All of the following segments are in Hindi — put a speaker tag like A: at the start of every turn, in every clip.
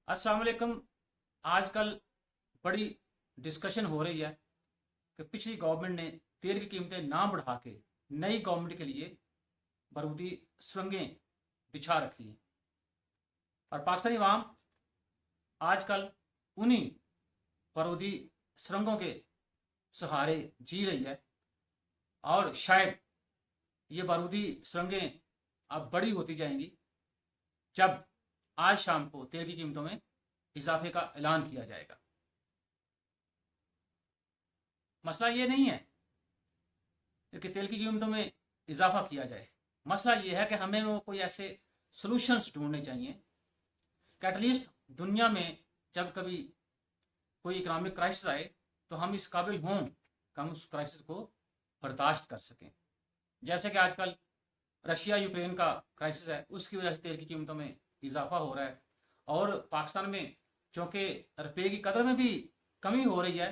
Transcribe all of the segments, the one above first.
A: अस्सलाम वालेकुम। आजकल बड़ी डिस्कशन हो रही है कि पिछली गवर्नमेंट ने तेल की कीमतें ना बढ़ा के नई गवर्नमेंट के लिए बारूदी सुरंगें बिछा रखी हैं और पाकिस्तानी अवाम आजकल उन्हीं बारूदी सुरंगों के सहारे जी रही है। और शायद ये बारूदी सुरंगें अब बड़ी होती जाएंगी जब आज शाम को तेल की कीमतों में इजाफे का ऐलान किया जाएगा। मसला ये नहीं है कि तेल की कीमतों में इजाफा किया जाए। मसला ये है कि हमें वो कोई ऐसे सॉल्यूशंस ढूंढने चाहिए कि एटलीस्ट दुनिया में जब कभी कोई इकोनॉमिक क्राइसिस आए तो हम इस काबिल हों कि हम उस क्राइसिस को बर्दाश्त कर सकें। जैसे कि आजकल रशिया यूक्रेन का क्राइसिस है, उसकी वजह से तेल की कीमतों में इजाफा हो रहा है और पाकिस्तान में चूँकि रुपये की कदर में भी कमी हो रही है,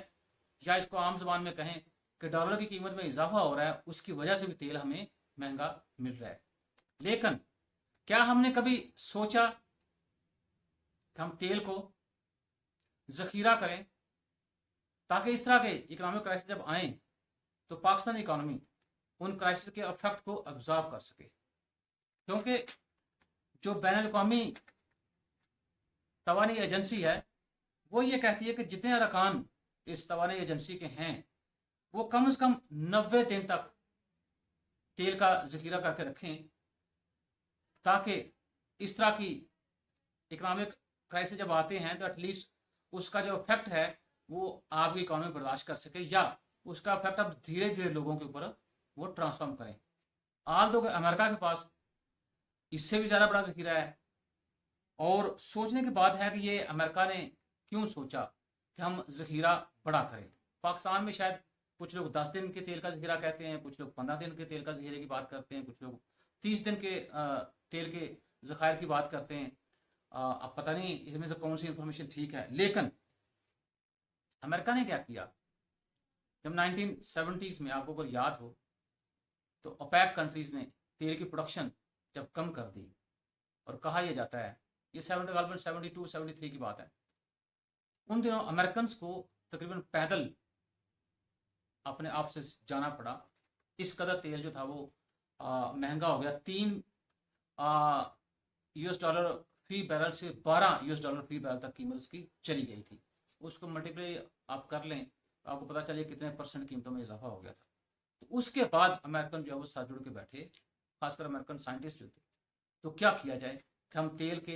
A: या इसको आम जबान में कहें कि डॉलर की कीमत में इजाफा हो रहा है, उसकी वजह से भी तेल हमें महंगा मिल रहा है। लेकिन क्या हमने कभी सोचा कि हम तेल को जखीरा करें ताकि इस तरह के इकोनॉमिक क्राइसिस जब आए तो पाकिस्तानी इकोनॉमी उन क्राइसिस के इफेक्ट को अब्जॉर्ब कर सके। क्योंकि जो बैनुल अक़वामी तवानी एजेंसी है वो ये कहती है कि जितने अरकान इस तवानी एजेंसी के हैं वो कम से कम 90 दिन तक तेल का जखीरा करके रखें ताकि इस तरह की इकोनॉमिक क्राइसिस जब आते हैं तो एटलीस्ट उसका जो इफेक्ट है वो आपकी इकोनॉमी बर्दाश्त कर सके, या उसका इफेक्ट अब धीरे धीरे लोगों के ऊपर वो ट्रांसफॉर्म करें। आल तो अमेरिका के पास इससे भी ज़्यादा बड़ा जखीरा है और सोचने की बात है कि ये अमेरिका ने क्यों सोचा कि हम जखीरा बड़ा करें। पाकिस्तान में शायद कुछ लोग 10 दिन के तेल का जखीरा कहते हैं, कुछ लोग 15 दिन के तेल का जखीरे की बात करते हैं, कुछ लोग 30 दिन के तेल के जखायर की बात करते हैं। अब पता नहीं इसमें से कौन सी इंफॉर्मेशन ठीक है। लेकिन अमेरिका ने क्या किया, जब 1970s में आपको अगर याद हो तो ओपेक कंट्रीज ने तेल की प्रोडक्शन जब कम कर दी और कहा यह जाता है, ये 72-73 की बात है, उन दिनों अमेरिकन को तकरीबन पैदल अपने आप से जाना पड़ा। इस कदर तेल जो था वो महंगा हो गया। 3 यूएस डॉलर फी बैरल से 12 यूएस डॉलर फी बैरल तक कीमत उसकी चली गई थी। उसको मल्टीप्लाई आप कर लें तो आपको पता चले कितने परसेंट कीमतों में इजाफा हो गया था। तो उसके बाद अमेरिकन जो है वो साथ जुड़ के बैठे, खासकर अमेरिकन साइंटिस्ट जो थे, तो क्या किया जाए कि हम तेल के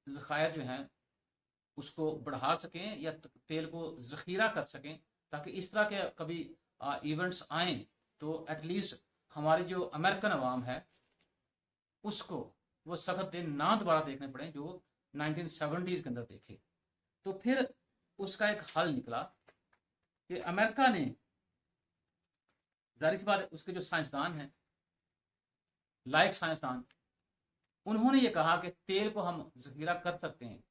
A: ज़खायर जो हैं उसको बढ़ा सकें या तेल को ज़ख़ीरा कर सकें, ताकि इस तरह के कभी इवेंट्स आएँ तो एटलीस्ट हमारी जो अमेरिकन अवाम है उसको वो सख्त दिन ना दोबारा देखने पड़े जो 1970s के अंदर देखे। तो फिर उसका एक हल निकला कि अमेरिका ने, जाहिर सी बात है, उसके जो साइंसदान हैं, लायक साइंसदान, उन्होंने ये कहा कि तेल को हम जखीरा कर सकते हैं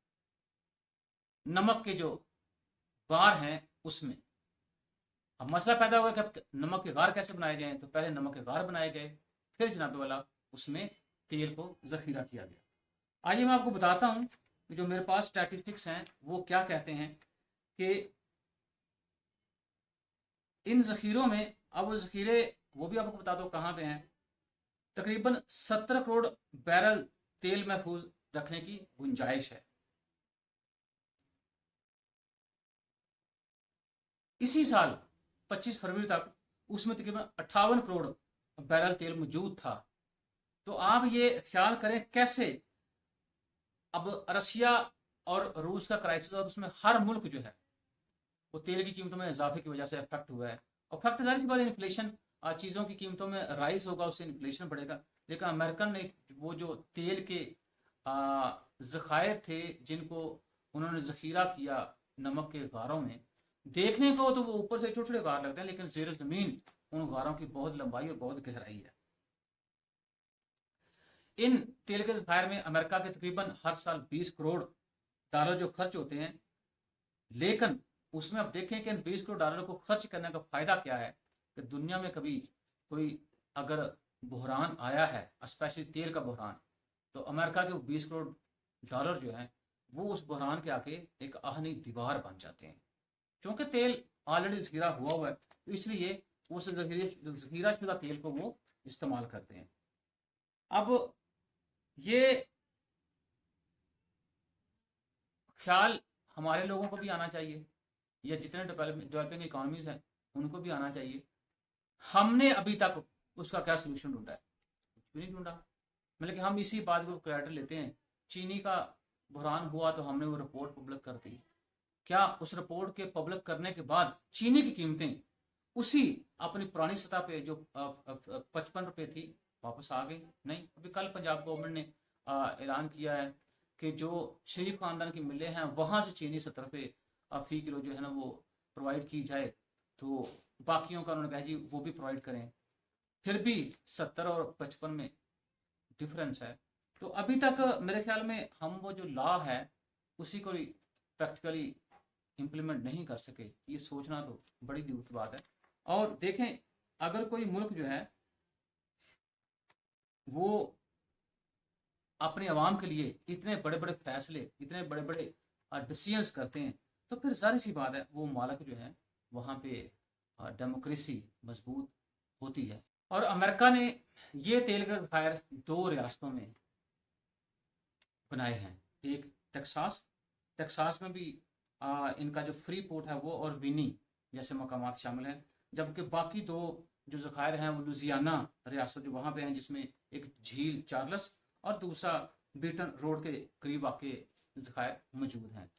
A: नमक के जो गार हैं उसमें। अब मसला पैदा हुआ कि अब नमक के गार कैसे बनाए जाएं, तो पहले नमक के गार बनाए गए, फिर जनाब वाला उसमें तेल को जखीरा किया गया। आइए मैं आपको बताता हूं कि जो मेरे पास स्टैटिस्टिक्स हैं वो क्या कहते हैं कि इन जखीरों में, अब वो जखीरे वो भी आपको बता दो कहाँ पे हैं, तकरीबन 70 करोड़ बैरल तेल महफूज रखने की गुंजाइश है। इसी साल 25 फरवरी तक उसमें तकरीबन 58 करोड़ बैरल तेल मौजूद था। तो आप ये ख्याल करें कैसे अब रशिया और रूस का क्राइसिस और उसमें हर मुल्क जो है वो तेल की कीमतों में इजाफे की वजह से अफेक्ट हुआ है। और फैक्ट जाहिर सी बात है, इन्फ्लेशन, चीज़ों की कीमतों में राइज होगा, उससे इन्फ्लेशन बढ़ेगा। लेकिन अमेरिकन ने वो जो तेल के ज़खायर थे जिनको उन्होंने ज़खीरा किया नमक के गारों में, देखने को तो वो ऊपर से छोटे छोटे गार लगते हैं, लेकिन ज़ेर ज़मीन उन गारों की बहुत लंबाई और बहुत गहराई है। इन तेल के ज़खायर में अमेरिका के तकरीबन हर साल 20 करोड़ डॉलर जो खर्च होते हैं, लेकिन उसमें आप देखें कि इन 20 करोड़ डॉलर को खर्च करने का फायदा क्या है कि दुनिया में कभी कोई अगर बहरान आया है, स्पेशली तेल का बहरान, तो अमेरिका के 20 करोड़ डॉलर जो है वो उस बहरान के आके एक आहनी दीवार बन जाते हैं। क्योंकि तेल ऑलरेडी जखीरा हुआ है, तो इसलिए उस जखीरा शुदा तेल को वो इस्तेमाल करते हैं। अब ये ख्याल हमारे लोगों को भी आना चाहिए, या जितने डेवलपिंग इकोनॉमीज हैं उनको भी आना चाहिए। हमने अभी तक उसका क्या सोल्यूशन ढूंढा है? कुछ भी नहीं ढूंढा। मतलब कि हम इसी बात को क्रेडिट लेते हैं, चीनी का बुरान हुआ तो हमने वो रिपोर्ट पब्लिक कर दी। क्या उस रिपोर्ट के पब्लिक करने के बाद चीनी की कीमतें उसी अपनी पुरानी सतह पे जो 55 रुपये थी वापस आ गई? नहीं। अभी कल पंजाब गवर्नमेंट ने ऐलान किया है कि जो शरीफ खानदान की मिलें हैं वहाँ से चीनी 70 रुपये फी किलो जो है ना वो प्रोवाइड की जाए। तो बाकियों का उन्होंने कहा जी वो भी प्रोवाइड करें। फिर भी 70 और 55 में डिफरेंस है। तो अभी तक मेरे ख्याल में हम वो जो लॉ है उसी को प्रैक्टिकली इम्प्लीमेंट नहीं कर सके। ये सोचना तो बड़ी दूर की बात है। और देखें, अगर कोई मुल्क जो है वो अपने आवाम के लिए इतने बड़े बड़े फैसले, इतने बड़े बड़े डिसीजंस करते हैं, तो फिर सारी सी बात है वो मालिक जो है वहाँ पे डेमोक्रेसी मजबूत होती है। और अमेरिका ने ये तेल के ज़खायर 2 रियासतों में बनाए हैं। एक टेक्सास, टेक्सास में भी इनका जो फ्री पोर्ट है वो और विनी जैसे मकामात शामिल हैं। जबकि बाकी 2 जो ज़खायर हैं वो लुजियाना रियासत जो वहाँ पे हैं, जिसमें एक झील चार्ल्स और दूसरा बीटन रोड के करीब आके ज़खायर मौजूद हैं।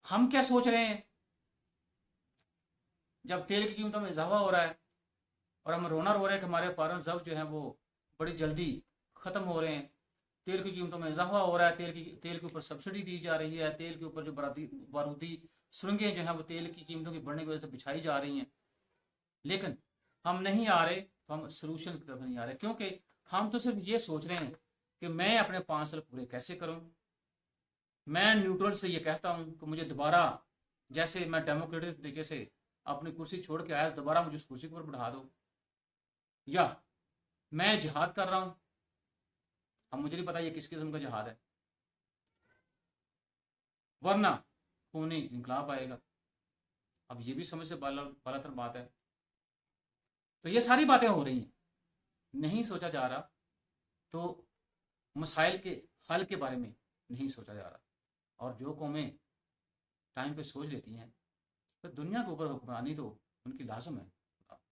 A: हम क्या सोच रहे हैं, जब तेल की कीमतों में इजाफा हो रहा है और हम रोना रो रहे हैं कि हमारे फॉरेन जब जो है वो बड़ी जल्दी ख़त्म हो रहे हैं, तेल की कीमतों में इजाफा हो रहा है, तेल के ऊपर सब्सिडी दी जा रही है, तेल के ऊपर जो बारूदी सुरंगें जो है वो तेल की कीमतों की बढ़ने की वजह से बिछाई जा रही हैं, लेकिन हम नहीं आ रहे, तो हम सोल्यूशन की तरफ नहीं आ रहे। क्योंकि हम तो सिर्फ ये सोच रहे हैं कि मैं अपने 5 साल पूरे कैसे करूं। मैं न्यूट्रल से ये कहता हूं कि मुझे दोबारा, जैसे मैं डेमोक्रेटिक तरीके से अपनी कुर्सी छोड़ के आया, दोबारा मुझे उस कुर्सी पर बैठा दो, या मैं जिहाद कर रहा हूं। अब मुझे नहीं पता ये किस किस्म का जिहाद है, वरना खूनी इंकलाब आएगा। अब ये भी समझ से बालातर बात है। तो ये सारी बातें हो रही हैं, नहीं सोचा जा रहा, तो मसाइल के हल के बारे में नहीं सोचा जा रहा। और जो कौमें टाइम पे सोच लेती हैं, तो दुनिया के ऊपर हुक्मरानी तो उनकी लाजम है।